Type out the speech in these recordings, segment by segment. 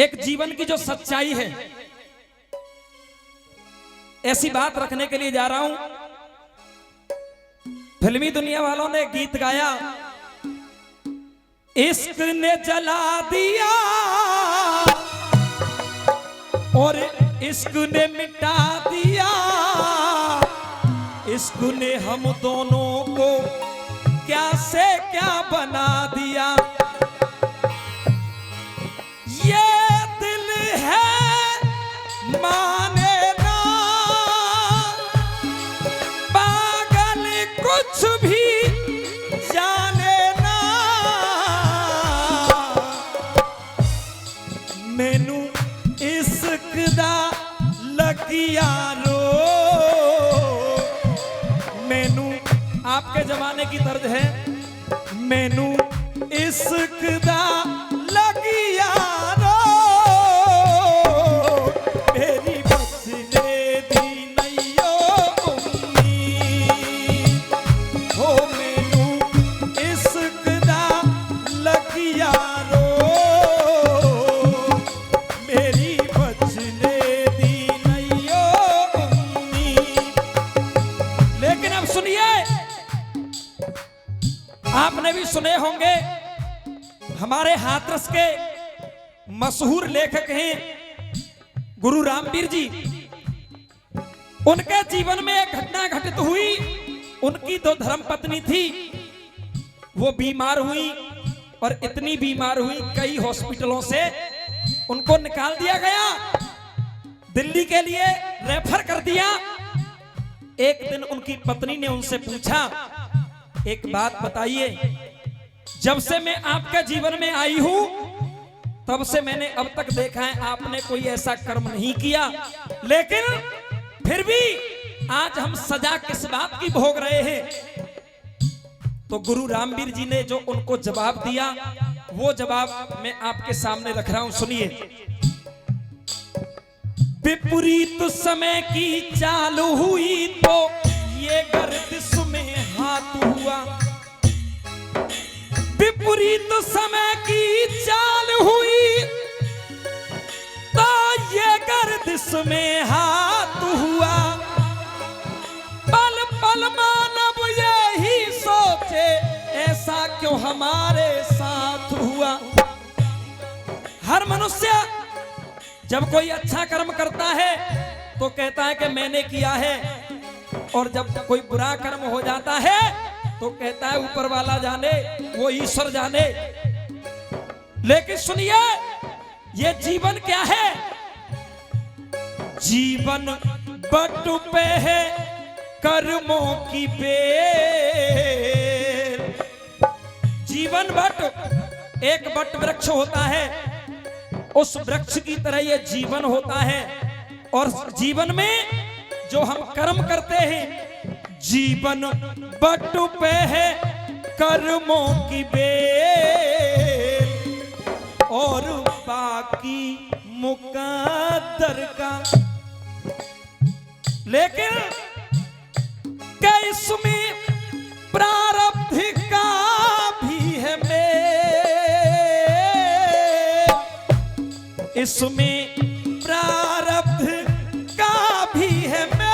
एक जीवन की जो सच्चाई है, ऐसी बात रखने के लिए जा रहा हूं। फिल्मी दुनिया वालों ने गीत गाया, इश्क ने जला दिया और इश्क ने मिटा दिया, इश्क ने हम दोनों को क्या से क्या बना दिया। ये दिल है माने ना पागल कुछ भी जाने ना, मैनू इश्क दा लगिया रो। मैनू आपके जमाने की दर्द है, मैनू इश्क दा लगिया रो, मेरी बचने दी नैयो उम्मीद हो, मैनू इश्क दा लगिया रो, मेरी बचने दी नैयो उम्मीद। लेकिन अब सुनिए, आपने भी सुने होंगे, हमारे हाथरस के मशहूर लेखक हैं गुरु रामवीर जी। उनके जीवन में एक घटना घटित हुई। उनकी दो धर्मपत्नी थी, वो बीमार हुई और इतनी बीमार हुई कई हॉस्पिटलों से उनको निकाल दिया गया, दिल्ली के लिए रेफर कर दिया। एक दिन उनकी पत्नी ने उनसे पूछा, एक बात बताइए, जब से मैं आपके जीवन में आई हूं तब से मैंने अब तक देखा है आपने कोई ऐसा कर्म नहीं किया, लेकिन फिर भी आज हम सजा किस बात की भोग रहे हैं। तो गुरु रामवीर जी ने जो उनको जवाब दिया, वो जवाब मैं आपके सामने रख रहा हूं, सुनिए। विपरीत समय की चाल हुई तो ये गर्दिश में हाथ हुआ, विपरीत समय की चाल हुई तो ये गर्दिश में हाथ हुआ, पल पल मानव यही सोचे ऐसा क्यों हमारे साथ हुआ। हर मनुष्य जब कोई अच्छा कर्म करता है तो कहता है कि मैंने किया है, और जब कोई बुरा कर्म हो जाता है तो कहता है ऊपर वाला जाने, वो ईश्वर जाने। लेकिन सुनिए, ये जीवन क्या है? जीवन बट पे है कर्मों की बेल। जीवन बट, एक बट वृक्ष होता है, उस वृक्ष की तरह ये जीवन होता है। और जीवन में जो हम कर्म करते हैं, जीवन बट पे है कर्मों की बेल, और बाकी मुकद्दर का। लेकिन क्या इसमें प्रारब्ध का भी है मेल, इसमें प्रारब्ध का भी है मेल,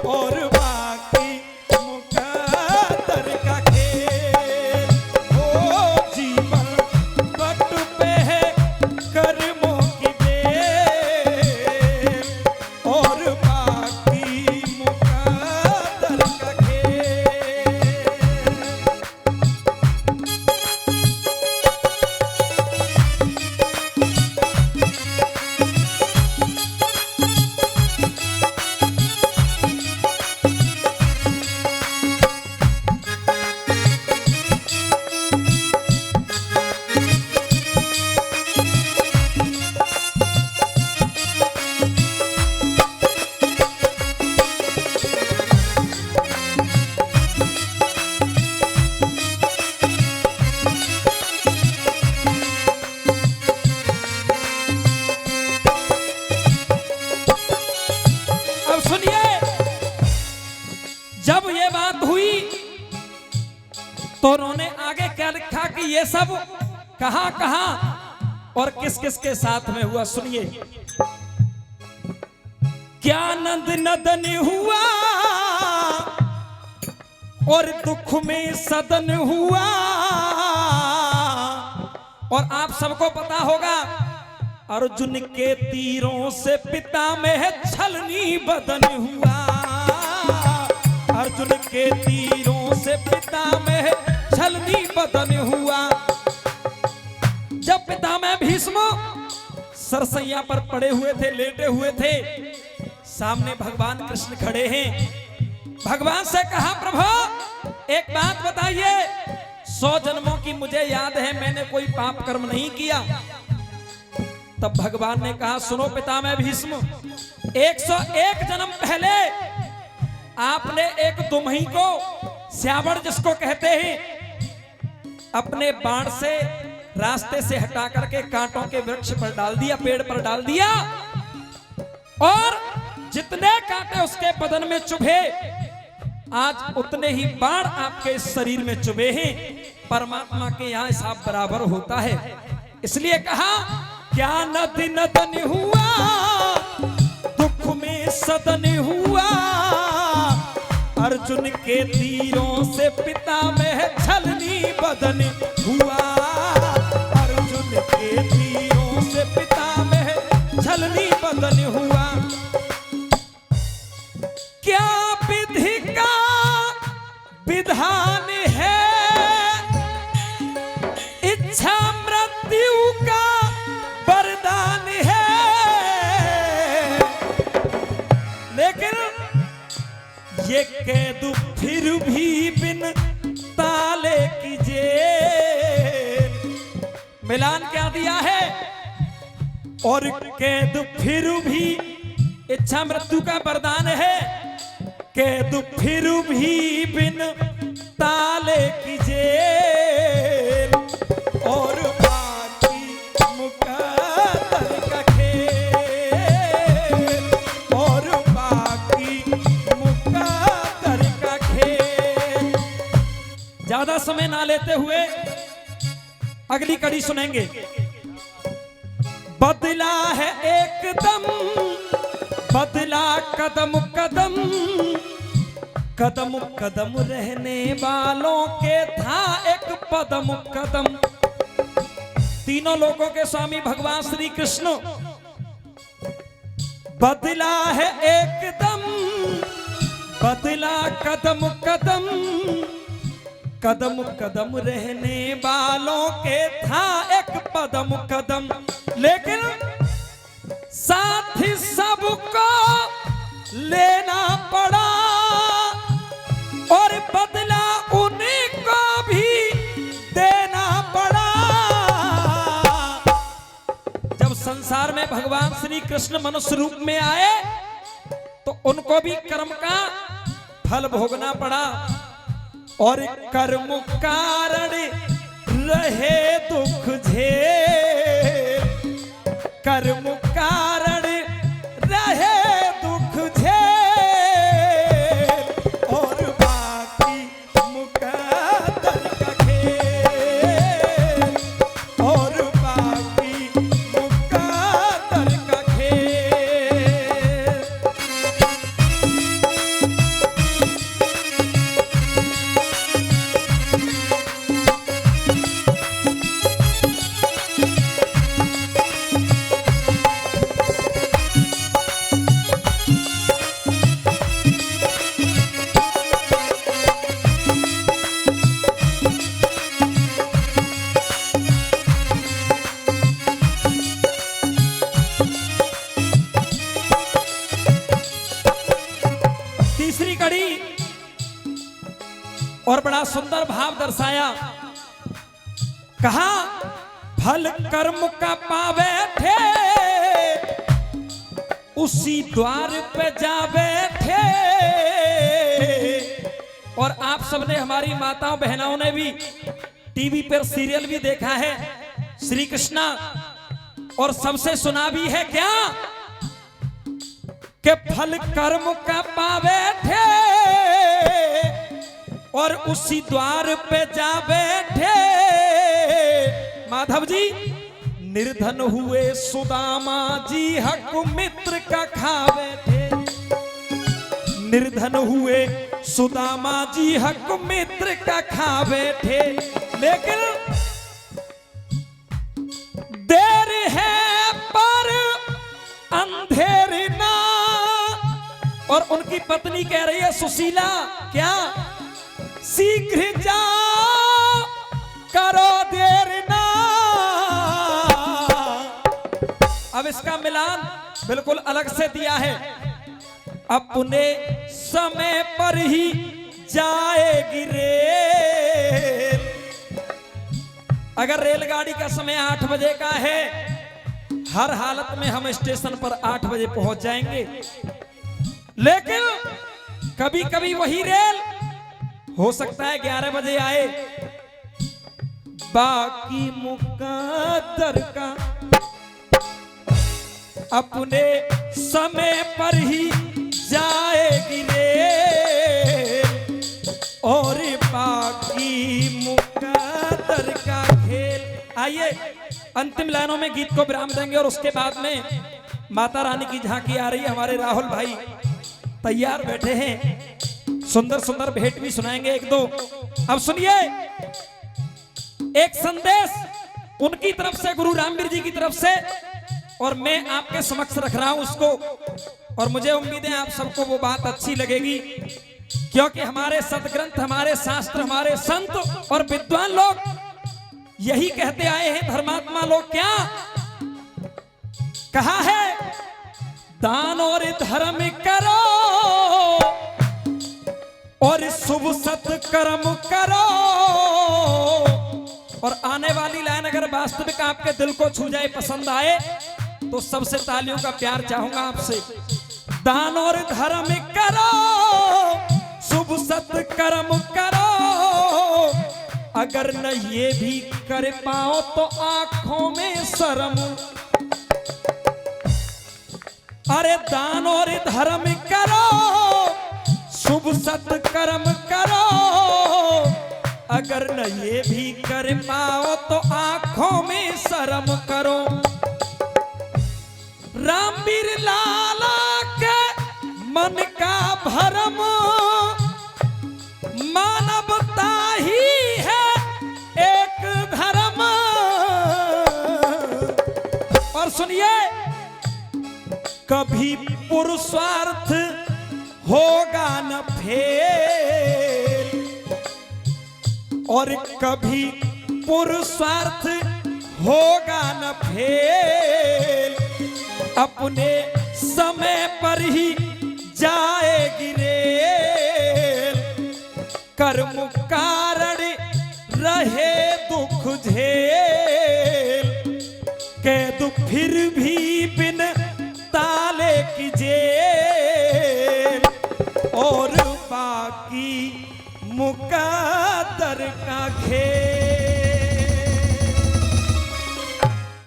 और बाकी मुकद्दर का खेल। ओ जीवन बट पे है कर्मों की बेल, और बाकी मुकद्दर का खेल। तो उन्होंने आगे क्या लिखा कि ये सब कहां कहां और किस किस के साथ में हुआ सुनिए। क्या नंद नदन हुआ और दुख में सदन हुआ। और आप सबको पता होगा अर्जुन के तीरों से पिता में छलनी बदन हुआ। अर्जुन के तीरों से पिता में छलनी बदन हुआ। जब पिता में भीष्म सरसैया पर पड़े हुए थे, लेटे हुए थे, सामने भगवान कृष्ण खड़े हैं। भगवान से कहा प्रभु एक बात बताइए, 100 जन्मों की मुझे याद है मैंने कोई पाप कर्म नहीं किया। तब भगवान ने कहा सुनो पितामह भीष्म, 101 जन्म पहले आपने एक दुमही को, श्यावण जिसको कहते हैं, अपने बाण से रास्ते से हटा करके कांटों के वृक्ष पर डाल दिया, पेड़ पर डाल दिया, और जितने कांटे उसके बदन में चुभे आज उतने ही बाण आपके शरीर में चुभे हैं। परमात्मा के यहाँ हिसाब बराबर होता है। इसलिए कहा क्या नद नदन हुआ दुख में सदन हुआ। अर्जुन के तीरों से पिता में छलनी बदन हुआ। अर्जुन के तीरों से पिता में छलनी बदन हुआ। क्या विधि का विधान है, इच्छा मृत्यु का वरदान है। लेकिन ये कैद फिर भी बिन ताले की जेल। मिलान क्या दिया है, और कैद फिर भी इच्छा मृत्यु का वरदान है। कैद फिर भी बिन ताले की जेल, और बाकी मुकद्दर का खेल, और बाकी मुकद्दर का खेल। ज्यादा समय ना लेते हुए अगली कड़ी सुनेंगे। बदला है एकदम बदला कदम कदम, कदम कदम रहने वालों के था एक पदम कदम। तीनों लोगों के स्वामी भगवान श्री कृष्ण। बदला है एकदम बदला कदम कदम, कदम कदम रहने वालों के था एक पदम कदम। लेकिन साथी सबको लेना पड़ा, और बदला उन्हीं को भी देना पड़ा। जब संसार में भगवान श्री कृष्ण मनुष्य रूप में आए तो उनको भी कर्म का फल भोगना पड़ा, और कर्म कारण रहे दुख झेल। कर्म कारण रहे दुख झेल, और बाकी मुकद्दर का खेल, और बाकी मुकद्दर का खेल। तीसरी कड़ी और बड़ा सुंदर भाव दर्शाया। कहा फल कर्म का पावे थे उसी द्वार पे जा बैठे। और आप सबने, हमारी माताओं बहनों ने भी टीवी पर सीरियल भी देखा है श्री कृष्णा, और सबसे सुना भी है क्या कि फल कर्म का पावे थे और उसी द्वार पे जा बैठे। माधव जी निर्धन हुए सुदामा जी हक मित्र का खावे थे। निर्धन हुए सुदामा जी हक मित्र का खावे थे, लेकिन देर है पर अंधेर ना। और उनकी पत्नी कह रही है सुशीला, क्या शीघ्र जाओ करो देर ना। अब इसका मिलान बिल्कुल अलग से दिया है। अपने समय पर ही जाएगी रेल। अगर रेलगाड़ी का समय 8 बजे का है, हर हालत में हम स्टेशन पर 8 बजे पहुंच जाएंगे। लेकिन कभी कभी वही रेल हो सकता है 11 बजे आए। बाकी मुकद्दर का अपने समय पर ही जाएगी रेल, और बाकी मुकद्दर का खेल। आइए अंतिम लाइनों में गीत को विराम देंगे और उसके बाद में माता रानी की झांकी आ रही है। हमारे राहुल भाई तैयार बैठे हैं, सुंदर सुंदर भेंट भी सुनाएंगे एक दो। अब सुनिए एक संदेश उनकी तरफ से, गुरु रामवीर जी की तरफ से, और मैं आपके समक्ष रख रहा हूं उसको। और मुझे उम्मीद है आप सबको वो बात अच्छी लगेगी, क्योंकि हमारे सदग्रंथ, हमारे शास्त्र, हमारे संत और विद्वान लोग यही कहते आए हैं। धर्मात्मा लोग क्या कहा है? दान और धर्म करो और शुभ सत्कर्म करो। और आने वाली लाइन अगर वास्तविक आपके दिल को छू जाए, पसंद आए, तो सबसे तालियों का प्यार चाहूंगा आपसे। दान और धर्म करो, शुभ सत्कर्म करो। अगर न ये भी कर पाओ तो आंखों में शर्म। अरे दान और धर्म करो, शुभ सत्कर्म करो। अगर न ये भी कर पाओ तो आंखों में शर्म करो। रामवीर लाला के मन का भरम मानवता ही है एक धर्म। और सुनिए, कभी पुरुषार्थ होगा न फेल, और कभी पुरुषार्थ होगा न फेल। अपने समय पर ही जाएगी रेल, कर्म कारण रहे दुख झेल। कैद फिर भी बिन ताले की जेल, और बाकी मुकद्दर का खेल।